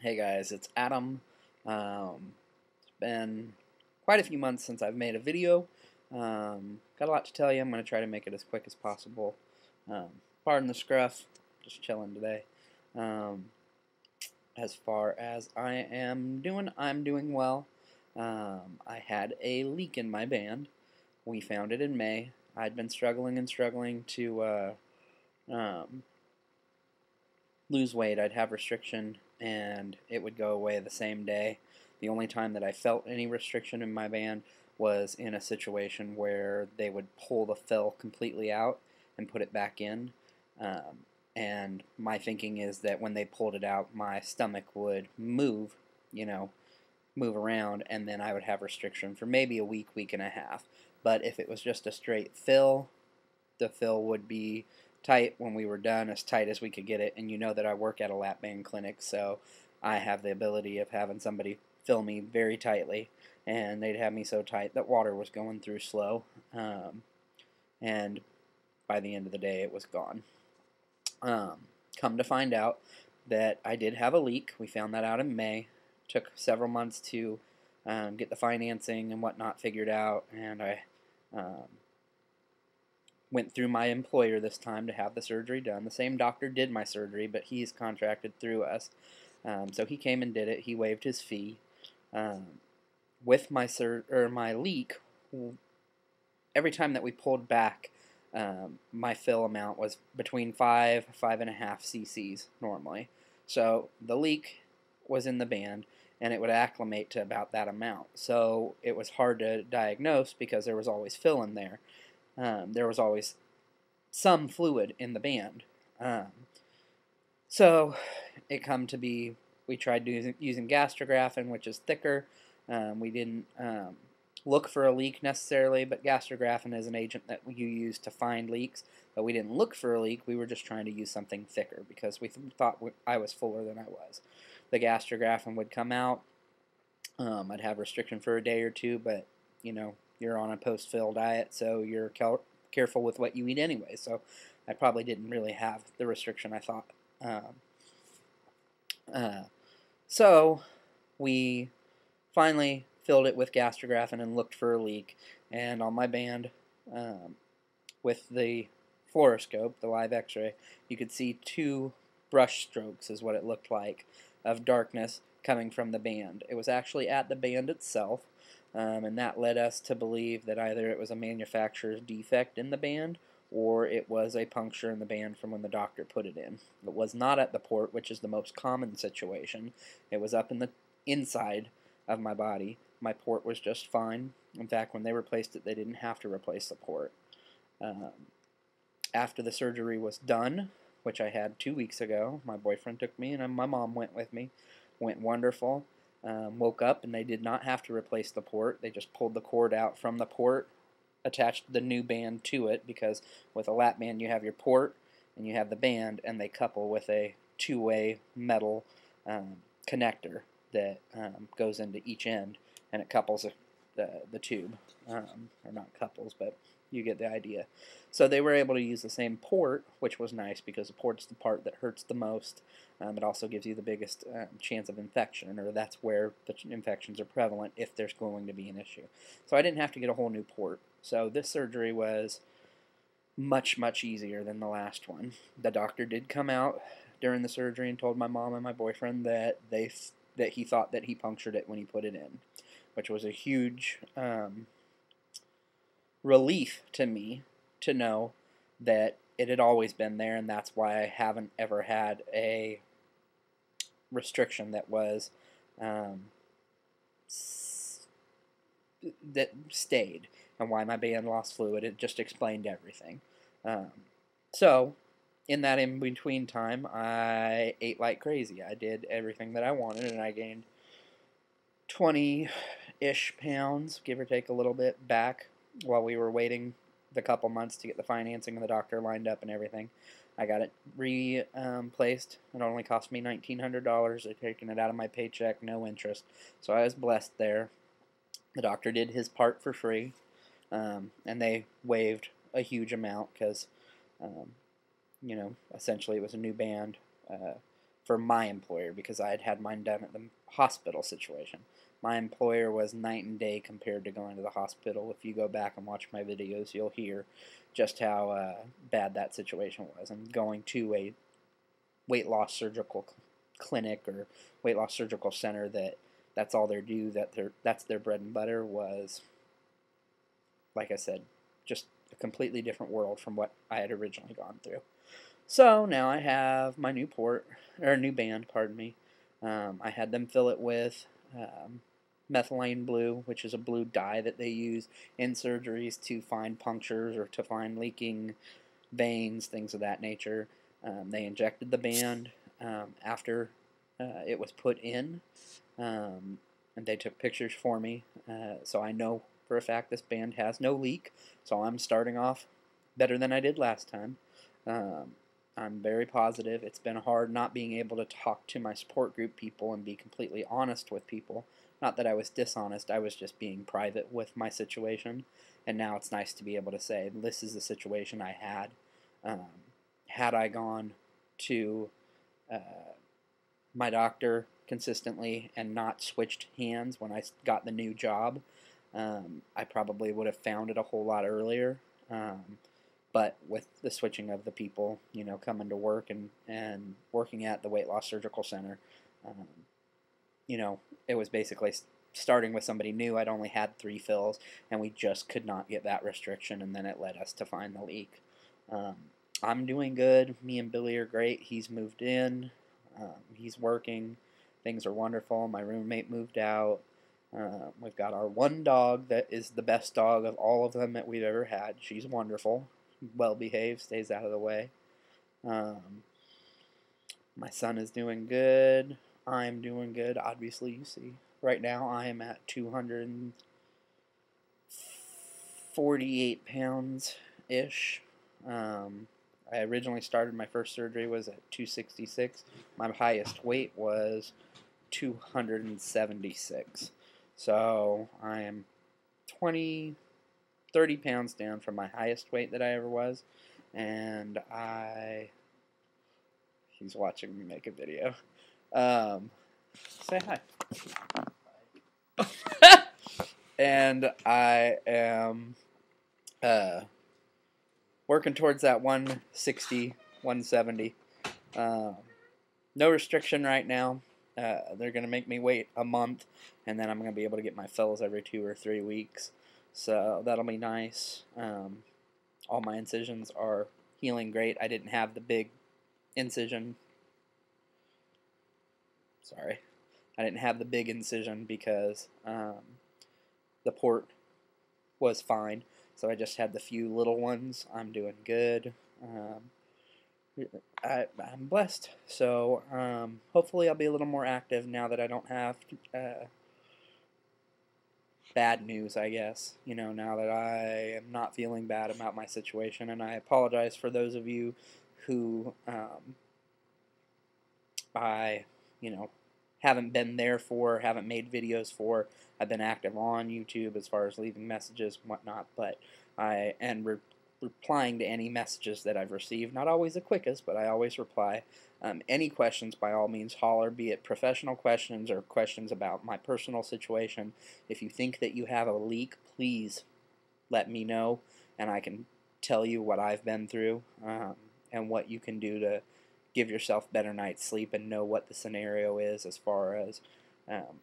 Hey guys, it's Adam. It's been quite a few months since I've made a video. Got a lot to tell you. I'm going to try to make it as quick as possible. Pardon the scruff, just chilling today. Um, as far as I am doing, I'm doing well. I had a leak in my band. We found it in May. I'd been struggling and struggling to um, lose weight. I'd have restriction and it would go away the same day. The only time that I felt any restriction in my band was in a situation where they would pull the fill completely out and put it back in. And my thinking is that when they pulled it out, my stomach would move, you know, move around, and then I would have restriction for maybe a week, week and a half. But if it was just a straight fill, the fill would be tight when we were done, as tight as we could get it. And you know that I work at a lap band clinic, so I have the ability of having somebody fill me very tightly, and they'd have me so tight that water was going through slow. And by the end of the day, it was gone. Come to find out that I did have a leak. We found that out in May. Took several months to get the financing and whatnot figured out, and I went through my employer this time to have the surgery done. The same doctor did my surgery, but he's contracted through us. So he came and did it. He waived his fee. With my leak, every time that we pulled back, my fill amount was between 5.5 cc's normally. So the leak was in the band, and it would acclimate to about that amount. So it was hard to diagnose because there was always fill in there. There was always some fluid in the band. So it come to be, we tried using gastrographin, which is thicker. We didn't look for a leak necessarily, but gastrographin is an agent that you use to find leaks. But we didn't look for a leak. We were just trying to use something thicker because we thought I was fuller than I was. The gastrographin would come out. I'd have restriction for a day or two, but you're on a post-fill diet, so you're careful with what you eat anyway. So I probably didn't really have the restriction I thought. So we finally filled it with gastrographin and looked for a leak. And on my band, with the fluoroscope, the live X-ray, you could see two brush strokes, is what it looked like, of darkness coming from the band. It was actually at the band itself, and that led us to believe that either it was a manufacturer's defect in the band or it was a puncture in the band from when the doctor put it in. It was not at the port, which is the most common situation. It was up in the inside of my body. My port was just fine. In fact, when they replaced it, they didn't have to replace the port. After the surgery was done, which I had 2 weeks ago, my boyfriend took me and my mom went with me. Went wonderful. Woke up and they did not have to replace the port. They just pulled the cord out from the port, attached the new band to it, because with a lap band you have your port and you have the band, and they couple with a two-way metal connector that goes into each end, and it couples the tube. Or not couples, but you get the idea. So they were able to use the same port, which was nice because the port's the part that hurts the most. It also gives you the biggest chance of infection, or that's where the infections are prevalent if there's going to be an issue. So I didn't have to get a whole new port. So this surgery was much, much easier than the last one. The doctor did come out during the surgery and told my mom and my boyfriend that he thought that he punctured it when he put it in, which was a huge relief to me to know that it had always been there, and that's why I haven't ever had a restriction that was that stayed, and why my band lost fluid. It just explained everything. So in that in-between time, I ate like crazy. I did everything that I wanted, and I gained 20-ish pounds, give or take a little bit, back while we were waiting the couple months to get the financing and the doctor lined up and everything. I got it replaced. It only cost me $1,900. They're taking it out of my paycheck, no interest. So I was blessed there. The doctor did his part for free, and they waived a huge amount because, essentially it was a new band for my employer, because I had had mine done at the hospital situation. My employer was night and day compared to going to the hospital. If you go back and watch my videos, you'll hear just how bad that situation was. And going to a weight loss surgical clinic or weight loss surgical center that's all they do, that's their bread and butter, was, like I said, just a completely different world from what I had originally gone through. So now I have my new new band, pardon me. I had them fill it with methylene blue, which is a blue dye that they use in surgeries to find punctures or to find leaking veins, things of that nature. They injected the band after it was put in, and they took pictures for me, so I know for a fact this band has no leak, so I'm starting off better than I did last time. I'm very positive. It's been hard not being able to talk to my support group people and be completely honest with people. Not that I was dishonest, I was just being private with my situation, and now it's nice to be able to say, this is the situation I had. Had I gone to my doctor consistently and not switched hands when I got the new job, I probably would have found it a whole lot earlier. But with the switching of the people, you know, coming to work and working at the weight loss surgical center, you know, it was basically starting with somebody new. I'd only had 3 fills, and we just could not get that restriction, and then it led us to find the leak. I'm doing good. Me and Billy are great. He's moved in. He's working. Things are wonderful. My roommate moved out. We've got our one dog that is the best dog of all of them that we've ever had. She's wonderful. Well behaved, stays out of the way. My son is doing good. I'm doing good. Obviously, you see. Right now, I am at 248 pounds-ish. I originally started my first surgery was at 266. My highest weight was 276. So I am 30 pounds down from my highest weight that I ever was. And he's watching me make a video. Say hi. And I am working towards that 160, 170. No restriction right now. They're going to make me wait a month, and then I'm going to be able to get my fills every 2 or 3 weeks. So that'll be nice. All my incisions are healing great. I didn't have the big incision. Sorry. I didn't have the big incision because the port was fine. So I just had the few little ones. I'm doing good. I'm blessed. So hopefully I'll be a little more active now that I don't have bad news, I guess. You know, now that I am not feeling bad about my situation. And I apologize for those of you who I, you know, haven't been there for, haven't made videos for. I've been active on YouTube as far as leaving messages and whatnot, but replying to any messages that I've received. Not always the quickest, but I always reply. Any questions, by all means, holler, be it professional questions or questions about my personal situation. If you think that you have a leak, please let me know, and I can tell you what I've been through and what you can do to give yourself better night's sleep and know what the scenario is as far as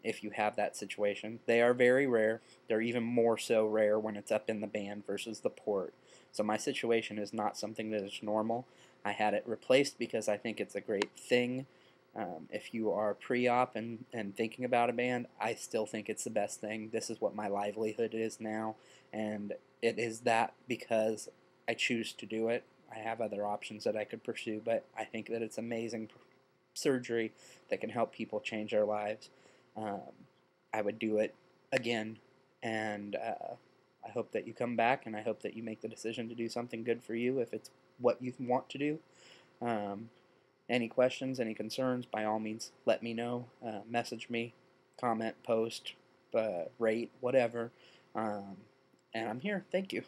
if you have that situation. They are very rare. They're even more so rare when it's up in the band versus the port. So my situation is not something that is normal. I had it replaced because I think it's a great thing. If you are pre-op and thinking about a band, I still think it's the best thing. This is what my livelihood is now, and it is that because I choose to do it. I have other options that I could pursue, but I think that it's amazing surgery that can help people change their lives. I would do it again, and I hope that you come back, and I hope that you make the decision to do something good for you if it's what you want to do. Any questions, any concerns, by all means, let me know. Message me, comment, post, rate, whatever. And I'm here. Thank you.